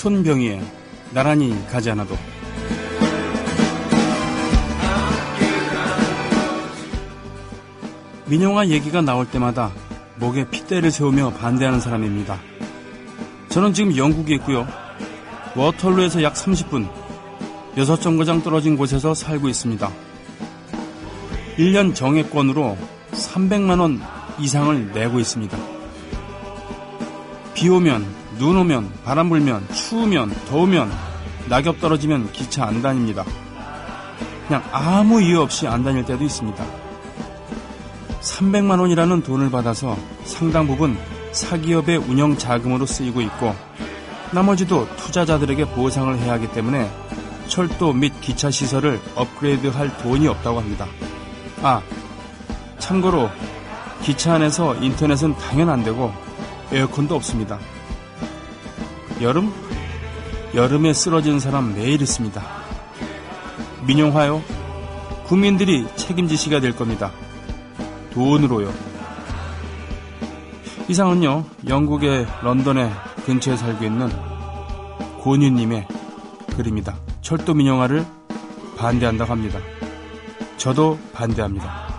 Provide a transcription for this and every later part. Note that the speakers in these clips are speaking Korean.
손병희의 나란히 가지 않아도. 민영화 얘기가 나올 때마다 목에 핏대를 세우며 반대하는 사람입니다. 저는 지금 영국에 있고요. 워털루에서 약 30분, 6정거장 떨어진 곳에서 살고 있습니다. 1년 정액권으로 300만 원 이상을 내고 있습니다. 비 오면, 눈 오면, 바람 불면, 추우면, 더우면, 낙엽 떨어지면 기차 안 다닙니다. 그냥 아무 이유 없이 안 다닐 때도 있습니다. 300만 원이라는 돈을 받아서 상당 부분 사기업의 운영 자금으로 쓰이고 있고, 나머지도 투자자들에게 보상을 해야 하기 때문에 철도 및 기차 시설을 업그레이드할 돈이 없다고 합니다. 아, 참고로 기차 안에서 인터넷은 당연 안 되고 에어컨도 없습니다. 여름에 쓰러지는 사람 매일 있습니다. 민영화요. 국민들이 책임지시게 될 겁니다. 돈으로요. 이상은요, 영국의 런던의 근처에 살고 있는 고윤님의 글입니다. 철도 민영화를 반대한다고 합니다. 저도 반대합니다.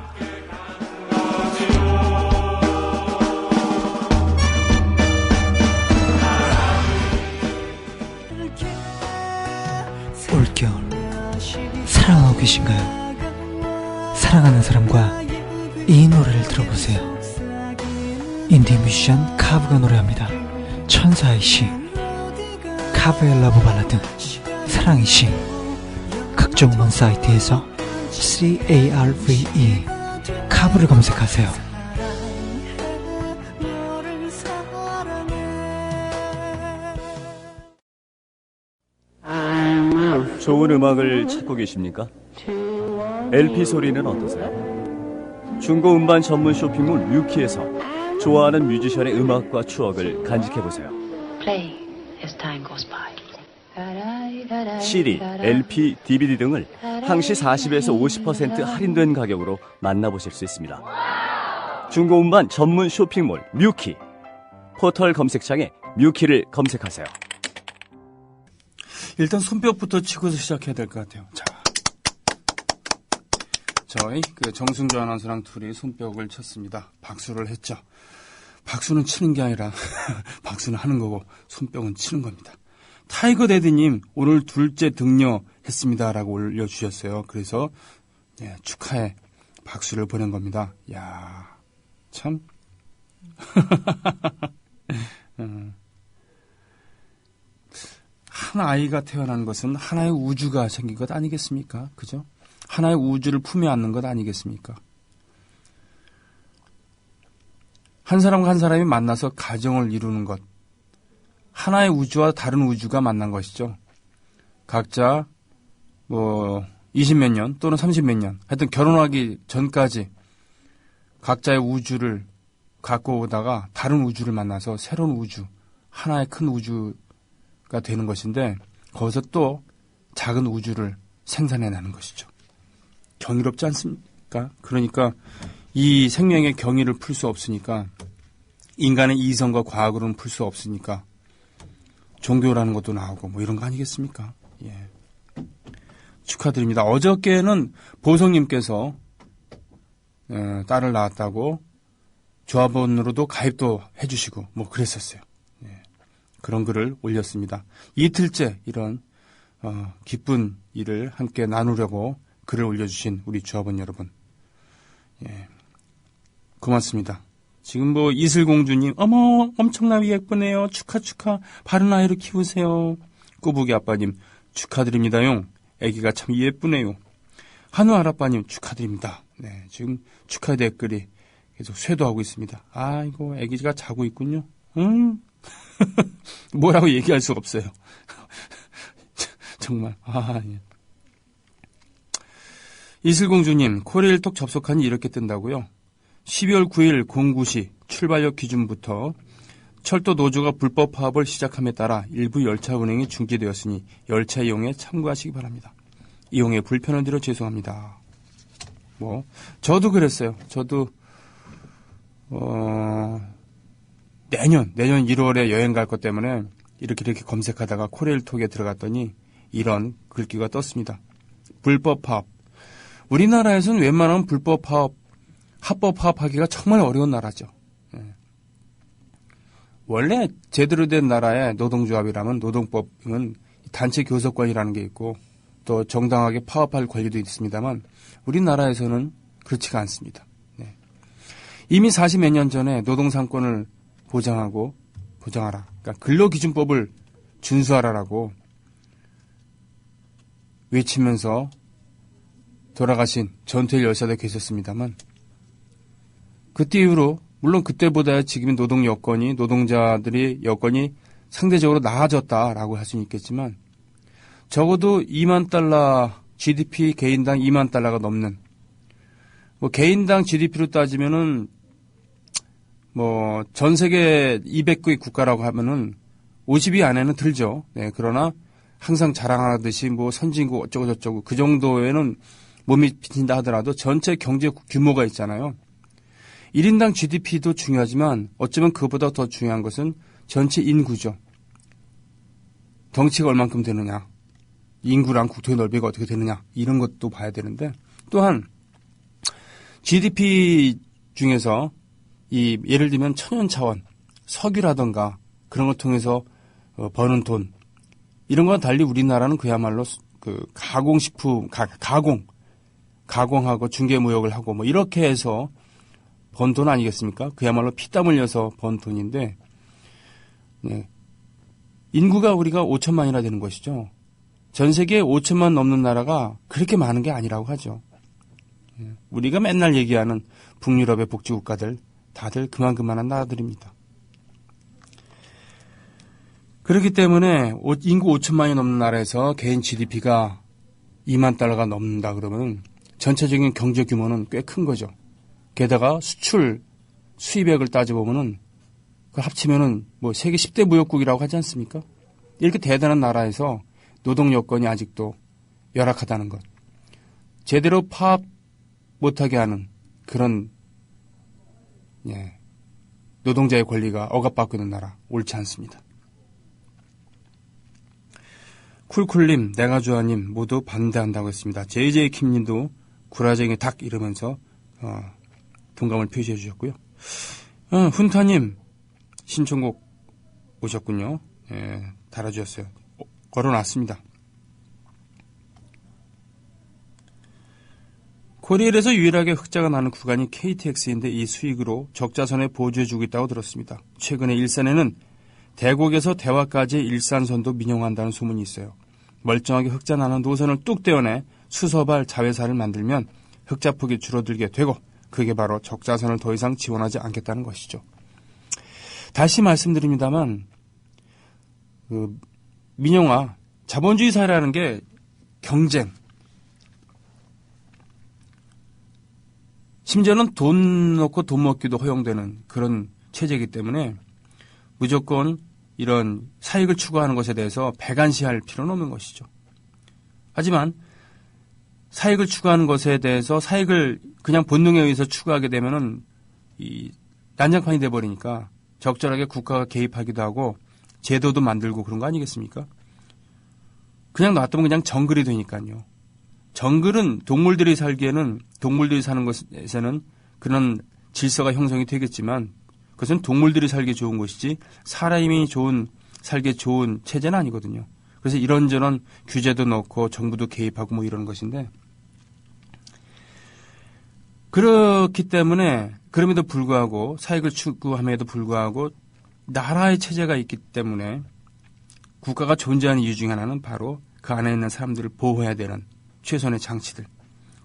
올겨울 사랑하고 계신가요? 사랑하는 사람과 이 노래를 들어보세요. 인디 뮤지션 카브가 노래합니다. 천사의 시, 카브의 러브 발라드, 사랑의 시. 각종 음원 사이트에서 CARVE 카브를 검색하세요. 좋은 음악을 찾고 계십니까? LP 소리는 어떠세요? 중고 음반 전문 쇼핑몰 뮤키에서 좋아하는 뮤지션의 음악과 추억을 간직해보세요. CD, LP, DVD 등을 항시 40에서 50% 할인된 가격으로 만나보실 수 있습니다. 중고 음반 전문 쇼핑몰 뮤키. 포털 검색창에 뮤키를 검색하세요. 일단 손뼉부터 치고서 시작해야 될 것 같아요. 자, 저희 정승조 아나운서랑 둘이 손뼉을 쳤습니다. 박수를 했죠. 박수는 치는 게 아니라 박수는 하는 거고 손뼉은 치는 겁니다. 타이거 데드님 오늘 둘째 등려했습니다라고 올려주셨어요. 그래서 축하해 박수를 보낸 겁니다. 야, 참. 한 아이가 태어난 것은 하나의 우주가 생긴 것 아니겠습니까? 그죠? 하나의 우주를 품에 안는 것 아니겠습니까? 한 사람과 한 사람이 만나서 가정을 이루는 것. 하나의 우주와 다른 우주가 만난 것이죠. 각자 20몇 년 또는 30몇 년 하여튼 결혼하기 전까지 각자의 우주를 갖고 오다가 다른 우주를 만나서 새로운 우주, 하나의 큰 우주가 되는 것인데 거기서 또 작은 우주를 생산해내는 것이죠. 경이롭지 않습니까? 그러니까 이 생명의 경이를 풀 수 없으니까 인간의 이성과 과학으로는 풀 수 없으니까 종교라는 것도 나오고 뭐 이런 거 아니겠습니까? 예. 축하드립니다. 어저께는 보성님께서 딸을 낳았다고 조합원으로도 가입도 해주시고 뭐 그랬었어요. 예. 그런 글을 올렸습니다. 이틀째 이런 기쁜 일을 함께 나누려고 글을 올려주신 우리 조합원 여러분, 예. 고맙습니다. 지금 이슬공주님, 어머 엄청나게 예쁘네요. 축하 바른 아이를 키우세요. 꾸부기 아빠님 축하드립니다용. 아기가 참 예쁘네요. 한우 아라빠님 축하드립니다. 네, 지금 축하 댓글이 계속 쇄도하고 있습니다. 아이고 아기가 자고 있군요. 뭐라고 얘기할 수가 없어요. 정말 예. 이슬공주님, 코레일톡 접속하니 이렇게 뜬다고요? 12월 9일 09시 출발역 기준부터 철도 노조가 불법 파업을 시작함에 따라 일부 열차 운행이 중지되었으니 열차 이용에 참고하시기 바랍니다. 이용에 불편을 드려 죄송합니다. 저도 그랬어요. 저도 내년 1월에 여행 갈 것 때문에 이렇게 검색하다가 코레일톡에 들어갔더니 이런 글귀가 떴습니다. 불법 파업. 우리나라에서는 웬만하면 불법 파업, 합법 파업하기가 정말 어려운 나라죠. 원래 제대로 된 나라의 노동조합이라면 노동법은 단체 교섭권이라는 게 있고 또 정당하게 파업할 권리도 있습니다만 우리나라에서는 그렇지가 않습니다. 네. 이미 40몇 년 전에 노동상권을 보장하라. 그러니까 근로기준법을 준수하라라고 외치면서 돌아가신 전태일 열사도 계셨습니다만 그때 이후로 물론 그때보다 지금의 노동 여건이 노동자들의 여건이 상대적으로 나아졌다라고 할 수는 있겠지만 적어도 2만 달러 GDP 개인당 2만 달러가 넘는 뭐 개인당 GDP로 따지면은 뭐 전 세계 200개 국가라고 하면은 50위 안에는 들죠. 네, 그러나 항상 자랑하듯이 뭐 선진국 어쩌고 저쩌고 그 정도에는 몸이 비친다 하더라도 전체 경제 규모가 있잖아요. 1인당 GDP도 중요하지만 어쩌면 그보다 더 중요한 것은 전체 인구죠. 덩치가 얼만큼 되느냐, 인구랑 국토의 넓이가 어떻게 되느냐 이런 것도 봐야 되는데 또한 GDP 중에서 이 예를 들면 천연차원, 석유라든가 그런 걸 통해서 버는 돈 이런 거와 달리 우리나라는 그야말로 그 가공식품, 가공하고 중개무역을 하고 뭐 이렇게 해서 번 돈 아니겠습니까? 그야말로 피땀 흘려서 번 돈인데 네. 인구가 우리가 5천만이나 되는 것이죠. 전 세계에 5천만 넘는 나라가 그렇게 많은 게 아니라고 하죠. 우리가 맨날 얘기하는 북유럽의 복지국가들 다들 그만한 나라들입니다. 그렇기 때문에 인구 5천만이 넘는 나라에서 개인 GDP가 2만 달러가 넘는다 그러면 전체적인 경제 규모는 꽤 큰 거죠. 게다가 수입액을 따져보면은 그 합치면은 뭐 세계 10대 무역국이라고 하지 않습니까? 이렇게 대단한 나라에서 노동 여건이 아직도 열악하다는 것. 제대로 파업 못하게 하는 그런 노동자의 권리가 억압받고 있는 나라 옳지 않습니다. 쿨쿨님, 내가주아님 모두 반대한다고 했습니다. JJ킴님도 구라쟁이 닭 이러면서 동감을 표시해 주셨고요. 훈타님 신청곡 오셨군요. 달아주셨어요. 걸어놨습니다. 코리엘에서 유일하게 흑자가 나는 구간이 KTX인데 이 수익으로 적자선에 보조해주고 있다고 들었습니다. 최근에 일산에는 대곡에서 대화까지 일산선도 민영화한다는 소문이 있어요. 멀쩡하게 흑자 나는 노선을 뚝 떼어내 수서발 자회사를 만들면 흑자폭이 줄어들게 되고 그게 바로 적자선을 더 이상 지원하지 않겠다는 것이죠. 다시 말씀드립니다만 민영화, 자본주의 사회라는 게 경쟁, 심지어는 돈 넣고 돈 먹기도 허용되는 그런 체제이기 때문에 무조건 이런 사익을 추구하는 것에 대해서 배관시할 필요는 없는 것이죠. 하지만 사익을 추구하는 것에 대해서 사익을 그냥 본능에 의해서 추구하게 되면은 이 난장판이 돼버리니까 적절하게 국가가 개입하기도 하고 제도도 만들고 그런 거 아니겠습니까? 그냥 놔두면 그냥 정글이 되니까요. 정글은 동물들이 살기에는 동물들이 사는 것에서는 그런 질서가 형성이 되겠지만 그것은 동물들이 살기 좋은 곳이지 사람이 살기 좋은 체제는 아니거든요. 그래서 이런저런 규제도 넣고 정부도 개입하고 뭐 이런 것인데 그렇기 때문에 그럼에도 불구하고 사익을 추구함에도 불구하고 나라의 체제가 있기 때문에 국가가 존재하는 이유 중에 하나는 바로 그 안에 있는 사람들을 보호해야 되는 최선의 장치들.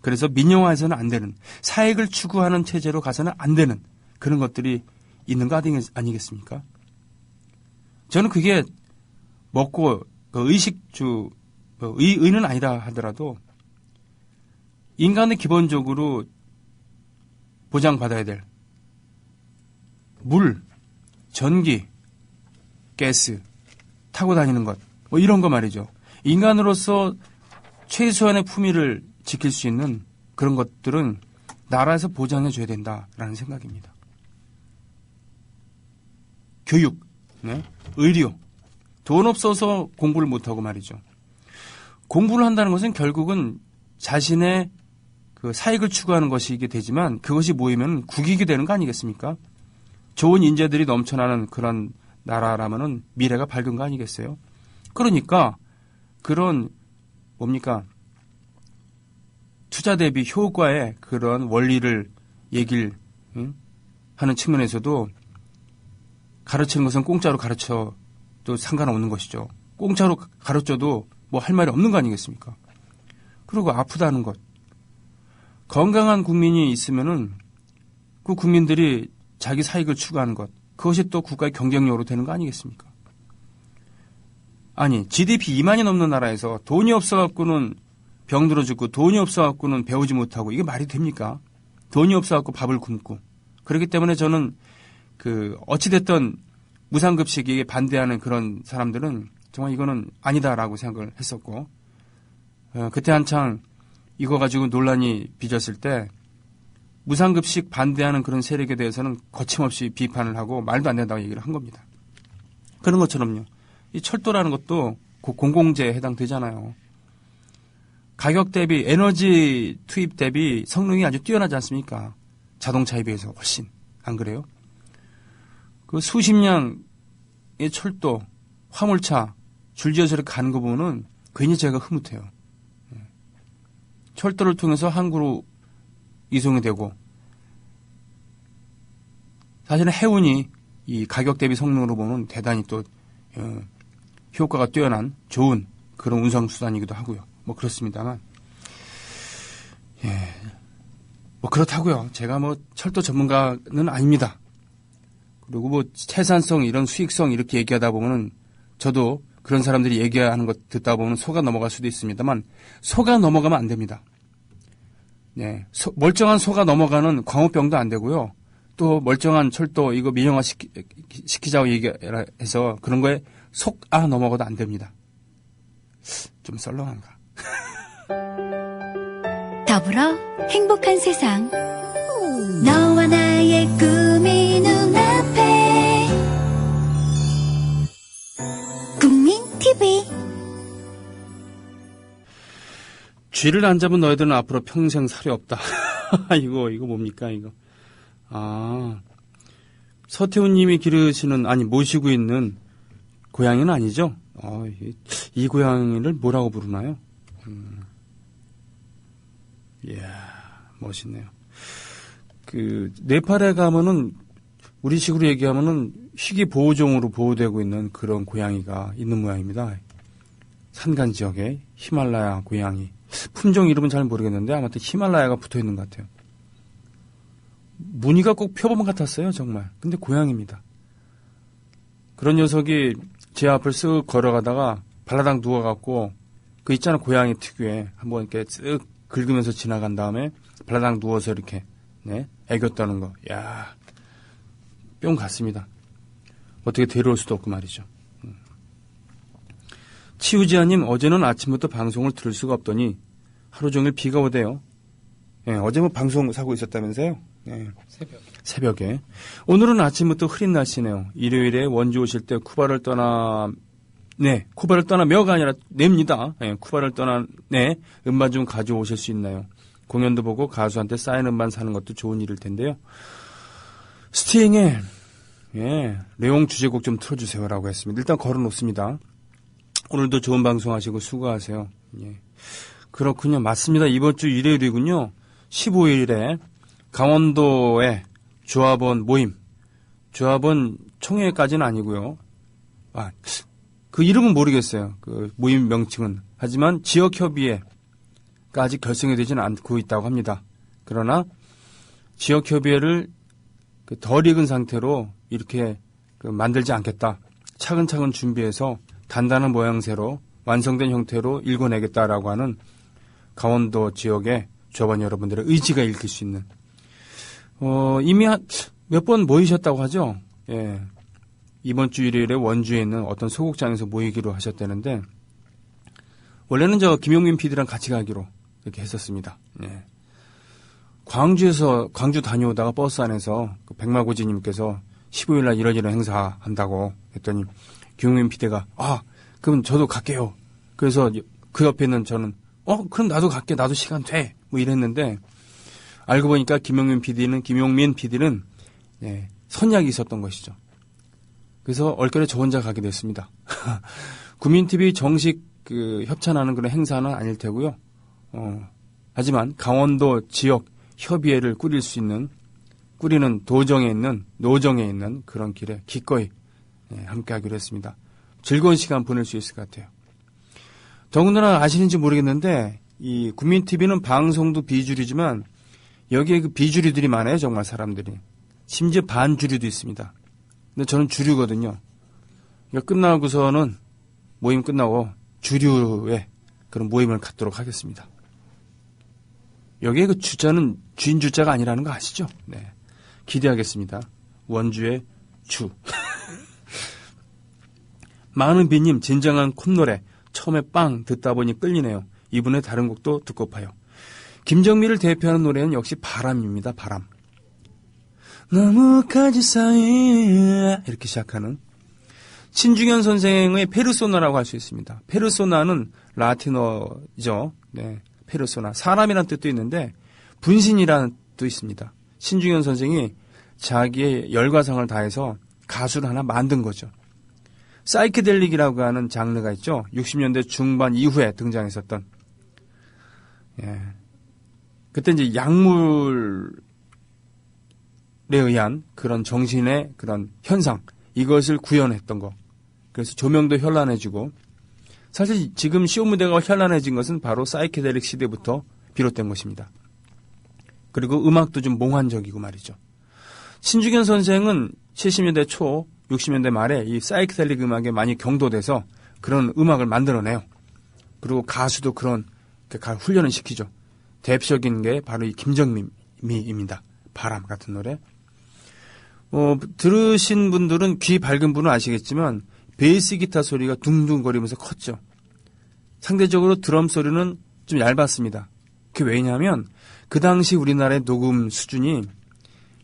그래서 민영화해서는 안 되는 사익을 추구하는 체제로 가서는 안 되는 그런 것들이 있는 거 아니겠습니까? 저는 그게 먹고 의는 아니라 하더라도 인간은 기본적으로 보장받아야 될 물, 전기, 가스, 타고 다니는 것, 뭐 이런 거 말이죠. 인간으로서 최소한의 품위를 지킬 수 있는 그런 것들은 나라에서 보장해 줘야 된다라는 생각입니다. 교육, 의료, 돈 없어서 공부를 못하고 말이죠. 공부를 한다는 것은 결국은 자신의 그 사익을 추구하는 것이게 되지만 그것이 모이면 국익이 되는 거 아니겠습니까? 좋은 인재들이 넘쳐나는 그런 나라라면은 미래가 밝은 거 아니겠어요? 그러니까 그런 뭡니까? 투자 대비 효과의 그런 원리를 얘기를 하는 측면에서도 가르치는 것은 공짜로 가르쳐도 상관없는 것이죠. 공짜로 가르쳐도 뭐 할 말이 없는 거 아니겠습니까? 그리고 아프다는 것. 건강한 국민이 있으면은 그 국민들이 자기 사익을 추구하는 것. 그것이 또 국가의 경쟁력으로 되는 거 아니겠습니까? 아니, GDP 2만이 넘는 나라에서 돈이 없어갖고는 병들어 죽고 돈이 없어갖고는 배우지 못하고 이게 말이 됩니까? 돈이 없어갖고 밥을 굶고. 그렇기 때문에 저는 어찌됐든 무상급식에 반대하는 그런 사람들은 정말 이거는 아니다라고 생각을 했었고, 그때 한창 이거 가지고 논란이 빚었을 때 무상급식 반대하는 그런 세력에 대해서는 거침없이 비판을 하고 말도 안 된다고 얘기를 한 겁니다. 그런 것처럼요. 이 철도라는 것도 공공재에 해당되잖아요. 가격 대비, 에너지 투입 대비 성능이 아주 뛰어나지 않습니까? 자동차에 비해서 훨씬. 안 그래요? 그 수십 량의 철도, 화물차, 줄지어서 이렇게 가는 거 보면은 괜히 제가 흐뭇해요. 철도를 통해서 항구로 이송이 되고, 사실은 해운이 이 가격 대비 성능으로 보면 대단히 또, 효과가 뛰어난 좋은 그런 운송수단이기도 하고요. 뭐 그렇습니다만, 뭐 그렇다고요. 제가 뭐 철도 전문가는 아닙니다. 그리고 뭐 생산성 이런 수익성 이렇게 얘기하다 보면은 저도 그런 사람들이 얘기하는 것 듣다 보면 속아 넘어갈 수도 있습니다만 속아 넘어가면 안 됩니다. 네, 멀쩡한 속아 넘어가는 광우병도 안 되고요. 또 멀쩡한 철도 이거 민영화 시키자고 얘기해서 그런 거에 속아 넘어가도 안 됩니다. 좀 썰렁한가? 더불어 행복한 세상. 너와 나의 꿈이 눈앞에. 국민 TV. 쥐를 안 잡은 너희들은 앞으로 평생 살이 없다. 이거 뭡니까 이거? 아, 서태훈님이 모시고 있는 고양이는 아니죠? 이 고양이를 뭐라고 부르나요? 이야, 멋있네요. 네팔에 가면은, 우리식으로 얘기하면은 희귀 보호종으로 보호되고 있는 그런 고양이가 있는 모양입니다. 산간 지역에 히말라야 고양이. 품종 이름은 잘 모르겠는데 아무튼 히말라야가 붙어 있는 것 같아요. 무늬가 꼭 표범 같았어요, 정말. 근데 고양이입니다. 그런 녀석이 제 앞을 쓱 걸어가다가 발라당 누워갖고 그 있잖아, 고양이 특유의 한번 이렇게 쓱 긁으면서 지나간 다음에 발라당 누워서 이렇게 애겼다는 거. 야, 뿅 갔습니다. 어떻게 데려올 수도 없고 말이죠. 치우지아님, 어제는 아침부터 방송을 들을 수가 없더니 하루 종일 비가 오대요. 어제 뭐 방송 사고 있었다면서요? 새벽에. 오늘은 아침부터 흐린 날씨네요. 일요일에 원주 오실 때 쿠바를 떠나며가 아니라 냅니다. 쿠바를 음반 좀 가져오실 수 있나요? 공연도 보고 가수한테 사인 음반 사는 것도 좋은 일일 텐데요. 스팅의 레옹 주제곡 좀 틀어주세요라고 했습니다. 일단 걸어놓습니다. 오늘도 좋은 방송 하시고 수고하세요. 그렇군요. 맞습니다. 이번 주 일요일이군요. 15일에 강원도의 조합원 모임. 조합원 총회까지는 아니고요. 그 이름은 모르겠어요. 그 모임 명칭은. 하지만 지역협의회가 아직 결성이 되지는 않고 있다고 합니다. 그러나 지역협의회를 덜 익은 상태로 이렇게 만들지 않겠다. 차근차근 준비해서 단단한 모양새로 완성된 형태로 읽어내겠다라고 하는 강원도 지역의 조합원 여러분들의 의지가 읽힐 수 있는 이미 몇 번 모이셨다고 하죠. 이번 주 일요일에 원주에 있는 어떤 소극장에서 모이기로 하셨다는데 원래는 김용민 PD랑 같이 가기로 이렇게 했었습니다. 광주 다녀오다가 버스 안에서 백마고지님께서 15일날 이러저러 행사한다고 했더니 김용민 PD가 그럼 저도 갈게요. 그래서 그 옆에 있는 저는 그럼 나도 갈게. 나도 시간 돼. 뭐 이랬는데 알고 보니까 김용민 PD는 선약이 있었던 것이죠. 그래서 얼결에 저 혼자 가게 됐습니다. 국민TV 정식 협찬하는 그런 행사는 아닐 테고요. 하지만 강원도 지역 협의회를 꾸리는 노정에 있는 그런 길에 기꺼이 함께 하기로 했습니다. 즐거운 시간 보낼 수 있을 것 같아요. 더군다나 아시는지 모르겠는데 이 국민TV는 방송도 비주류지만 여기에 그 비주류들이 많아요. 정말 사람들이. 심지어 반주류도 있습니다. 근데 저는 주류거든요. 그러니까 끝나고서는 모임 끝나고 주류의 그런 모임을 갖도록 하겠습니다. 여기에 그 주자는 주인 주자가 아니라는 거 아시죠? 네. 기대하겠습니다. 원주의 주. 많은 비님 진정한 콧노래 처음에 빵 듣다 보니 끌리네요. 이분의 다른 곡도 듣고파요. 김정미를 대표하는 노래는 역시 바람입니다. 바람. 나뭇가지 사이 이렇게 시작하는 신중현 선생의 페르소나라고 할 수 있습니다. 페르소나는 라틴어죠. 네, 페르소나. 사람이라는 뜻도 있는데 분신이라는 뜻도 있습니다. 신중현 선생이 자기의 열과성을 다해서 가수를 하나 만든 거죠. 사이케델릭이라고 하는 장르가 있죠. 60년대 중반 이후에 등장했었던. 그때 이제 약물에 의한 그런 정신의 그런 현상, 이것을 구현했던 거. 그래서 조명도 현란해지고, 사실 지금 시오 무대가 현란해진 것은 바로 사이케델릭 시대부터 비롯된 것입니다. 그리고 음악도 좀 몽환적이고 말이죠. 신중현 선생은 70년대 초, 60년대 말에 이 사이케델릭 음악에 많이 경도돼서 그런 음악을 만들어내요. 그리고 가수도 그런 훈련을 시키죠. 대표적인 게 바로 이 김정미입니다. 바람 같은 노래. 들으신 분들은 귀 밝은 분은 아시겠지만 베이스 기타 소리가 둥둥거리면서 컸죠. 상대적으로 드럼 소리는 좀 얇았습니다. 그게 왜냐하면 그 당시 우리나라의 녹음 수준이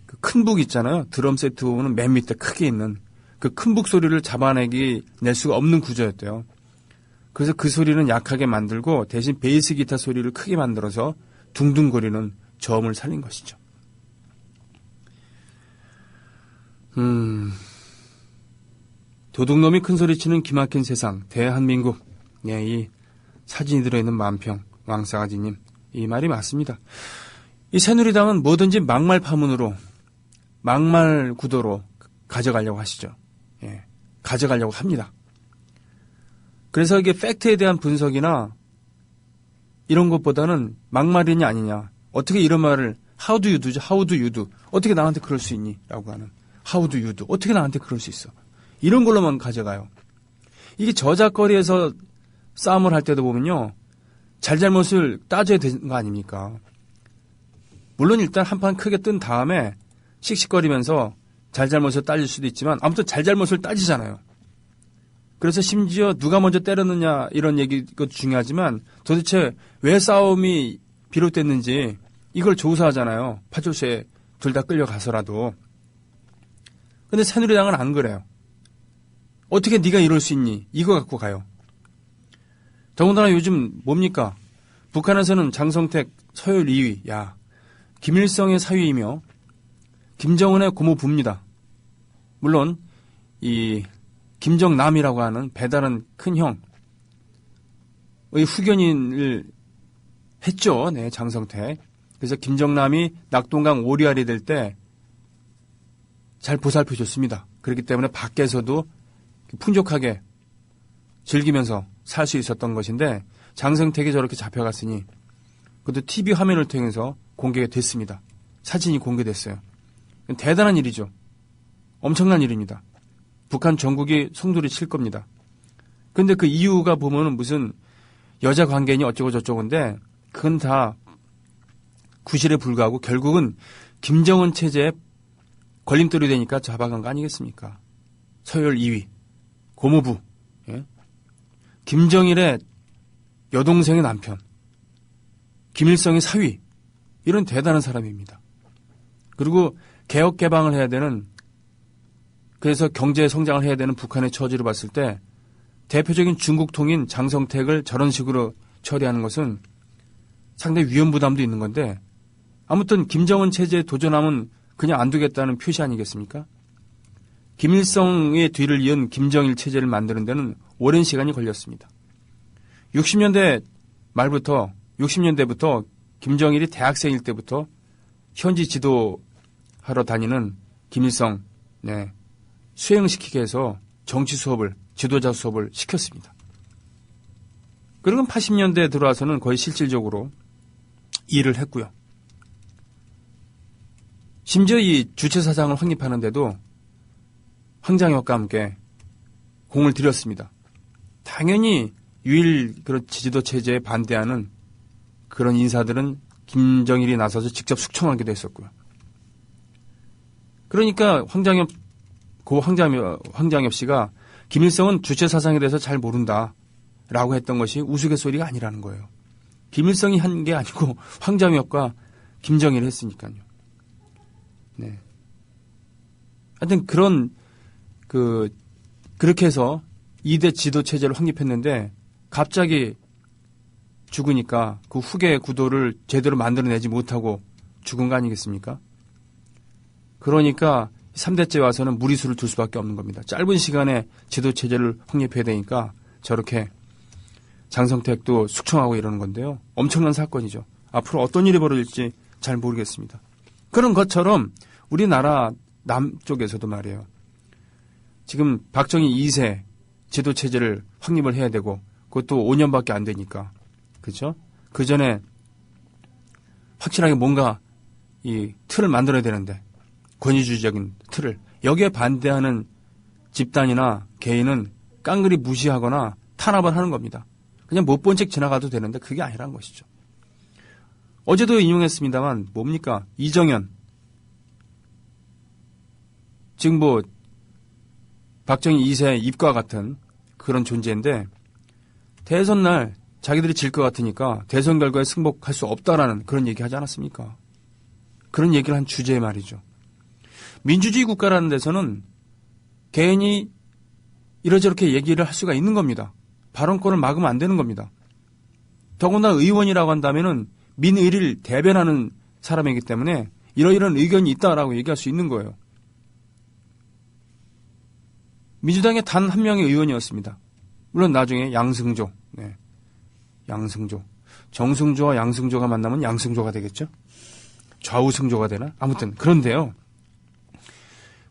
그 큰 북 있잖아요. 드럼 세트 보면 맨 밑에 크게 있는 그 큰 북 소리를 낼 수가 없는 구조였대요. 그래서 그 소리는 약하게 만들고 대신 베이스 기타 소리를 크게 만들어서 둥둥거리는 저음을 살린 것이죠. 도둑놈이 큰소리치는 기막힌 세상, 대한민국. 이 사진이 들어있는 만평, 왕싸가지님. 이 말이 맞습니다. 이 새누리당은 뭐든지 막말 파문으로, 막말 구도로 가져가려고 하시죠. 가져가려고 합니다. 그래서 이게 팩트에 대한 분석이나 이런 것보다는 막말이냐 아니냐. 어떻게 이런 말을 How do you do? How do you do? 어떻게 나한테 그럴 수 있니? 라고 하는 How do you do? 어떻게 나한테 그럴 수 있어? 이런 걸로만 가져가요. 이게 저작거리에서 싸움을 할 때도 보면요. 잘잘못을 따져야 되는 거 아닙니까? 물론 일단 한판 크게 뜬 다음에 씩씩거리면서 잘잘못을 따질 수도 있지만 아무튼 잘잘못을 따지잖아요. 그래서 심지어 누가 먼저 때렸느냐 이런 얘기가 중요하지만 도대체 왜 싸움이 비롯됐는지 이걸 조사하잖아요. 파출소에 둘 다 끌려가서라도. 근데 새누리당은 안 그래요. 어떻게 네가 이럴 수 있니? 이거 갖고 가요. 더군다나 요즘 뭡니까? 북한에서는 장성택 서열 2위. 야, 김일성의 사위이며 김정은의 고모부입니다. 물론 이 김정남이라고 하는 배다른 큰 형의 후견인을 했죠. 네, 장성택. 그래서 김정남이 낙동강 오리알이 될 때 잘 보살펴줬습니다. 그렇기 때문에 밖에서도 풍족하게 즐기면서 살 수 있었던 것인데 장성택이 저렇게 잡혀갔으니 그것도 TV 화면을 통해서 공개가 됐습니다. 사진이 공개됐어요. 대단한 일이죠. 엄청난 일입니다. 북한 전국이 송두리 칠 겁니다. 근데 그 이유가 보면은 무슨 여자 관계니 어쩌고 저쩌고인데 그건 다 구실에 불과하고 결국은 김정은 체제에 걸림돌이 되니까 잡아간 거 아니겠습니까? 서열 2위, 고모부, 김정일의 여동생의 남편, 김일성의 사위, 이런 대단한 사람입니다. 그리고 개혁 개방을 해야 되는 그래서 경제 성장을 해야 되는 북한의 처지로 봤을 때 대표적인 중국통인 장성택을 저런 식으로 처리하는 것은 상당히 위험부담도 있는 건데 아무튼 김정은 체제에 도전하면 그냥 안 두겠다는 표시 아니겠습니까? 김일성의 뒤를 이은 김정일 체제를 만드는 데는 오랜 시간이 걸렸습니다. 60년대 말부터 60년대부터 김정일이 대학생일 때부터 현지 지도하러 다니는 김일성 수행시키게 해서 정치 수업을 지도자 수업을 시켰습니다. 그리고 80년대에 들어와서는 거의 실질적으로 일을 했고요. 심지어 이 주체사상을 확립하는데도 황장혁과 함께 공을 들였습니다. 당연히 유일 그런 지지도 체제에 반대하는 그런 인사들은 김정일이 나서서 직접 숙청하기도 했었고요. 그러니까 황장엽 씨가 김일성은 주체사상에 대해서 잘 모른다라고 했던 것이 우스갯소리가 아니라는 거예요. 김일성이 한 게 아니고 황장엽과 김정일이 했으니까요. 네. 하여튼 그렇게 해서 2대 지도 체제를 확립했는데 갑자기 죽으니까 그 후계 구도를 제대로 만들어내지 못하고 죽은 거 아니겠습니까? 그러니까 3대째 와서는 무리수를 둘 수밖에 없는 겁니다. 짧은 시간에 지도 체제를 확립해야 되니까 저렇게 장성택도 숙청하고 이러는 건데요. 엄청난 사건이죠. 앞으로 어떤 일이 벌어질지 잘 모르겠습니다. 그런 것처럼 우리나라 남쪽에서도 말이에요. 지금 박정희 2세 지도 체제를 확립을 해야 되고 그것도 5년밖에 안 되니까 그렇죠? 그 전에 확실하게 뭔가 이 틀을 만들어야 되는데 권위주의적인 틀을 여기에 반대하는 집단이나 개인은 깡그리 무시하거나 탄압을 하는 겁니다. 그냥 못 본 책 지나가도 되는데 그게 아니라는 것이죠. 어제도 인용했습니다만 뭡니까? 이정현 지금 박정희 2세 입과 같은 그런 존재인데 대선 날 자기들이 질 것 같으니까 대선 결과에 승복할 수 없다라는 그런 얘기 하지 않았습니까? 그런 얘기를 한 주제의 말이죠. 민주주의 국가라는 데서는 개인이 이러저렇게 얘기를 할 수가 있는 겁니다. 발언권을 막으면 안 되는 겁니다. 더군다나 의원이라고 한다면은 민의를 대변하는 사람이기 때문에 이러이러한 의견이 있다라고 얘기할 수 있는 거예요. 민주당의 단 한 명의 의원이었습니다. 물론 나중에 양승조, 양승조. 정승조와 양승조가 만나면 양승조가 되겠죠? 좌우승조가 되나? 아무튼 그런데요.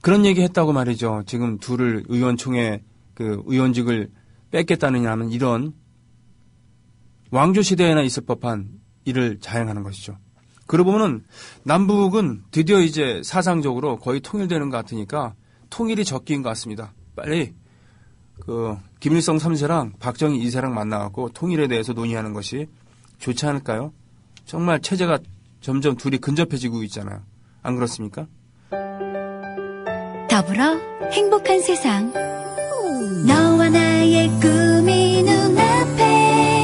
그런 얘기 했다고 말이죠. 지금 둘을 의원총회 그 의원직을 뺏겠다느냐 하면 이런 왕조시대에나 있을 법한 일을 자행하는 것이죠. 그러고 보면은 남북은 드디어 이제 사상적으로 거의 통일되는 것 같으니까 통일이 적기인 것 같습니다. 빨리 김일성 3세랑 박정희 2세랑 만나갖고 통일에 대해서 논의하는 것이 좋지 않을까요? 정말 체제가 점점 둘이 근접해지고 있잖아요. 안 그렇습니까? 더불어 행복한 세상 너와 나의 꿈이 눈앞에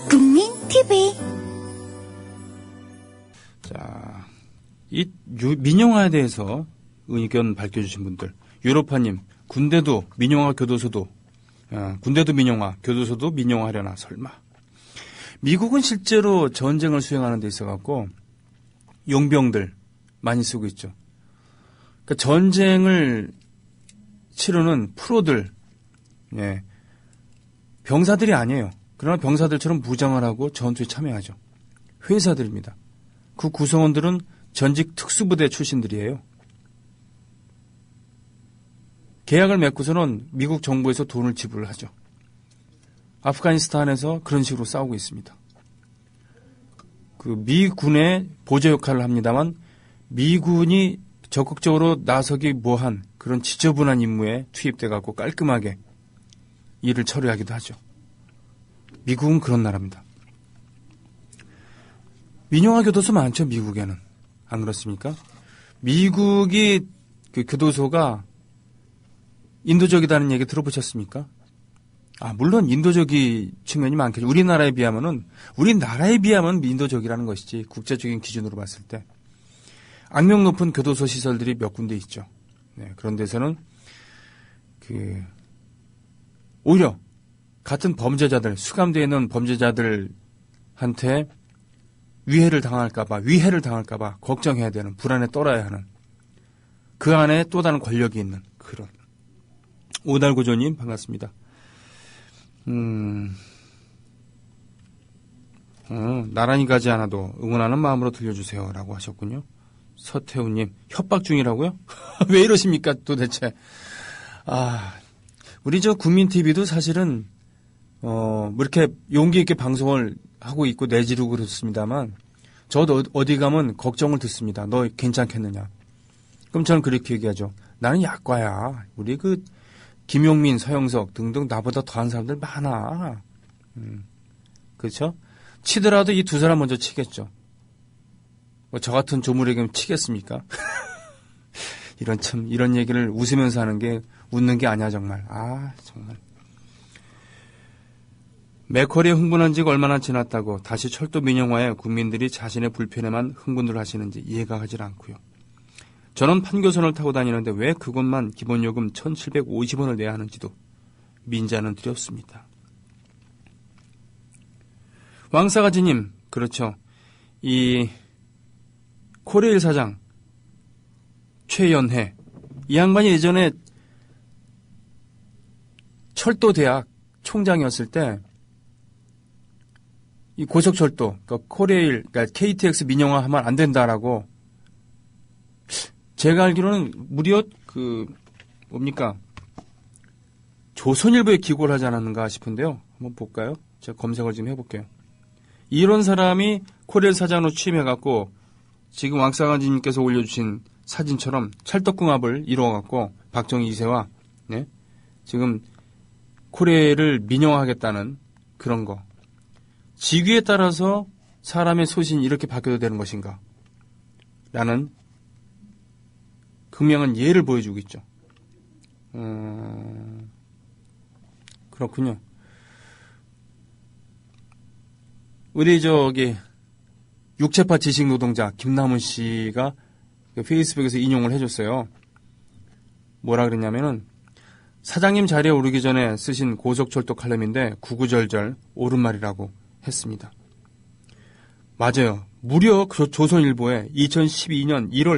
국민 TV 자, 이 민영화에 대해서 의견 밝혀주신 분들 유로파님 군대도 민영화 교도소도 군대도 민영화 교도소도 민영화하려나 설마. 미국은 실제로 전쟁을 수행하는 데 있어갖고 용병들 많이 쓰고 있죠. 그러니까 전쟁을 치르는 프로들, 병사들이 아니에요. 그러나 병사들처럼 무장을 하고 전투에 참여하죠. 회사들입니다. 그 구성원들은 전직 특수부대 출신들이에요. 계약을 맺고서는 미국 정부에서 돈을 지불하죠. 아프가니스탄에서 그런 식으로 싸우고 있습니다. 그 미군의 보조 역할을 합니다만 미군이 적극적으로 나서기 뭐한 그런 지저분한 임무에 투입돼갖고 깔끔하게 일을 처리하기도 하죠. 미국은 그런 나라입니다. 민영화 교도소 많죠, 미국에는. 안 그렇습니까? 미국이 그 교도소가 인도적이다는 얘기 들어보셨습니까? 물론 인도적인 측면이 많겠죠. 우리나라에 비하면 인도적이라는 것이지, 국제적인 기준으로 봤을 때. 악명 높은 교도소 시설들이 몇 군데 있죠. 네, 그런 데서는 오히려 같은 범죄자들, 수감되어 있는 범죄자들한테 위해를 당할까봐 걱정해야 되는, 불안에 떨어야 하는, 그 안에 또 다른 권력이 있는 그런. 오달구조님 반갑습니다. 나란히 가지 않아도 응원하는 마음으로 들려주세요 라고 하셨군요. 서태우님, 협박 중이라고요? 왜 이러십니까 도대체. 우리 저 국민TV도 사실은 뭐 이렇게 용기 있게 방송을 하고 있고 내지르고 그렇습니다만, 저도 어디 가면 걱정을 듣습니다. 너 괜찮겠느냐. 그럼 저는 그렇게 얘기하죠. 나는 약과야. 우리 김용민, 서영석 등등 나보다 더한 사람들 많아. 그렇죠? 치더라도 이 두 사람 먼저 치겠죠. 뭐 저 같은 조물에게는 치겠습니까? 이런 얘기를 웃으면서 하는 게 웃는 게 아니야 정말. 정말. 맥쿼리에 흥분한 지가 얼마나 지났다고 다시 철도 민영화에 국민들이 자신의 불편에만 흥분을 하시는지 이해가 가질 않고요. 저는 판교선을 타고 다니는데 왜 그것만 기본요금 1,750원을 내야 하는지도 민자는 두렵습니다. 왕싸가지님, 그렇죠. 이 코레일 사장 최연해, 이 양반이 예전에 철도대학 총장이었을 때 이 고속철도, 그러니까 코레일, 그러니까 KTX 민영화하면 안 된다라고, 제가 알기로는 무려 조선일보에 기고를 하지 않았는가 싶은데요. 한번 볼까요? 제가 검색을 좀 해볼게요. 이런 사람이 코레일 사장으로 취임해갖고 지금 왕싸가지님께서 올려주신 사진처럼 찰떡궁합을 이루어갖고 박정희 2세와 지금 코레일을 민영화하겠다는 그런 거. 직위에 따라서 사람의 소신이 이렇게 바뀌어도 되는 것인가? 라는 극명한 예를 보여주고 있죠. 그렇군요. 우리 육체파 지식노동자 김남훈 씨가 페이스북에서 인용을 해줬어요. 뭐라 그랬냐면은, 사장님 자리에 오르기 전에 쓰신 고속철도 칼럼인데 구구절절 옳은 말이라고 했습니다. 맞아요. 무려 조선일보에 2012년 1월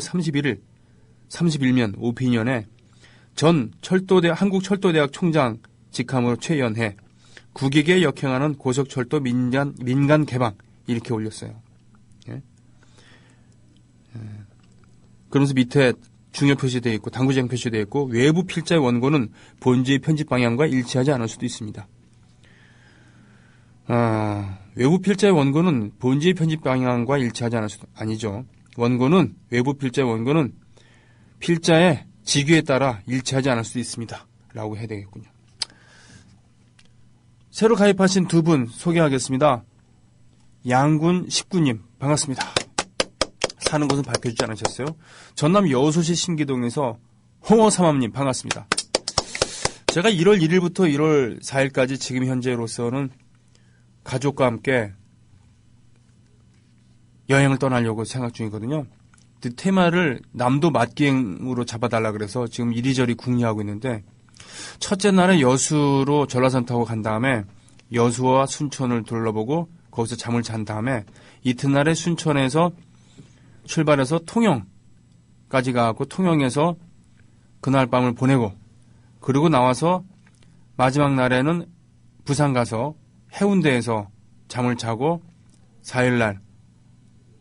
31면 오피니언에 전 한국철도대학 총장 직함으로 최연해 국익에 역행하는 고속철도 민간 개방 이렇게 올렸어요. 예? 그러면서 밑에 중요 표시되어 있고 당구장 표시되어 있고 외부 필자의 원고는 본지의 편집 방향과 일치하지 않을 수도 있습니다. 외부 필자의 원고는 본지의 편집 방향과 일치하지 않을 수도 아니죠. 외부 필자의 원고는 필자의 직위에 따라 일치하지 않을 수도 있습니다. 라고 해야 되겠군요. 새로 가입하신 두 분 소개하겠습니다. 양군 19님 반갑습니다. 사는 곳은 밝혀주지 않으셨어요. 전남 여수시 신기동에서 홍어삼함님 반갑습니다. 제가 1월 1일부터 1월 4일까지 지금 현재로서는 가족과 함께 여행을 떠나려고 생각 중이거든요. 그 테마를 남도 맛기행으로 잡아달라 그래서 지금 이리저리 궁리하고 있는데, 첫째 날에 여수로 전라선 타고 간 다음에 여수와 순천을 둘러보고 거기서 잠을 잔 다음에 이튿날에 순천에서 출발해서 통영까지 가고 통영에서 그날 밤을 보내고, 그리고 나와서 마지막 날에는 부산 가서 해운대에서 잠을 자고 4일날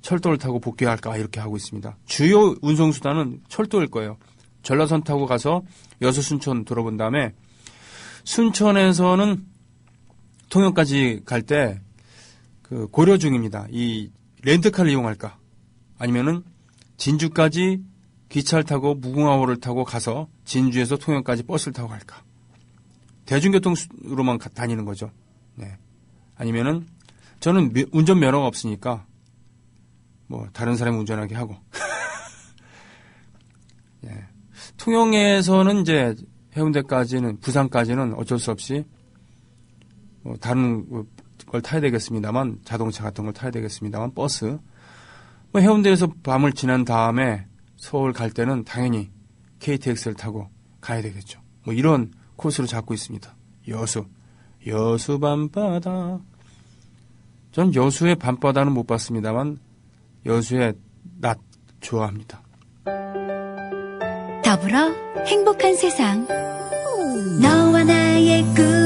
철도를 타고 복귀할까 이렇게 하고 있습니다. 주요 운송수단은 철도일 거예요. 전라선 타고 가서 여수 순천 돌아본 다음에 순천에서는 통영까지 갈 때 고려 중입니다. 이 렌트카를 이용할까 아니면은 진주까지 기차를 타고 무궁화호를 타고 가서 진주에서 통영까지 버스를 타고 갈까. 대중교통으로만 다니는 거죠. 네. 아니면은 저는 운전면허가 없으니까 뭐 다른 사람이 운전하게 하고. 예. 통영에서는 이제 해운대까지는 부산까지는 어쩔 수 없이 다른 걸 타야 되겠습니다만, 자동차 같은 걸 타야 되겠습니다만 버스 뭐 해운대에서 밤을 지난 다음에 서울 갈 때는 당연히 KTX를 타고 가야 되겠죠. 뭐 이런 코스로 잡고 있습니다. 여수 밤바다. 전 여수의 밤바다는 못 봤습니다만 여수의 낮 좋아합니다. 더불어 행복한 세상. 너와 나의 꿈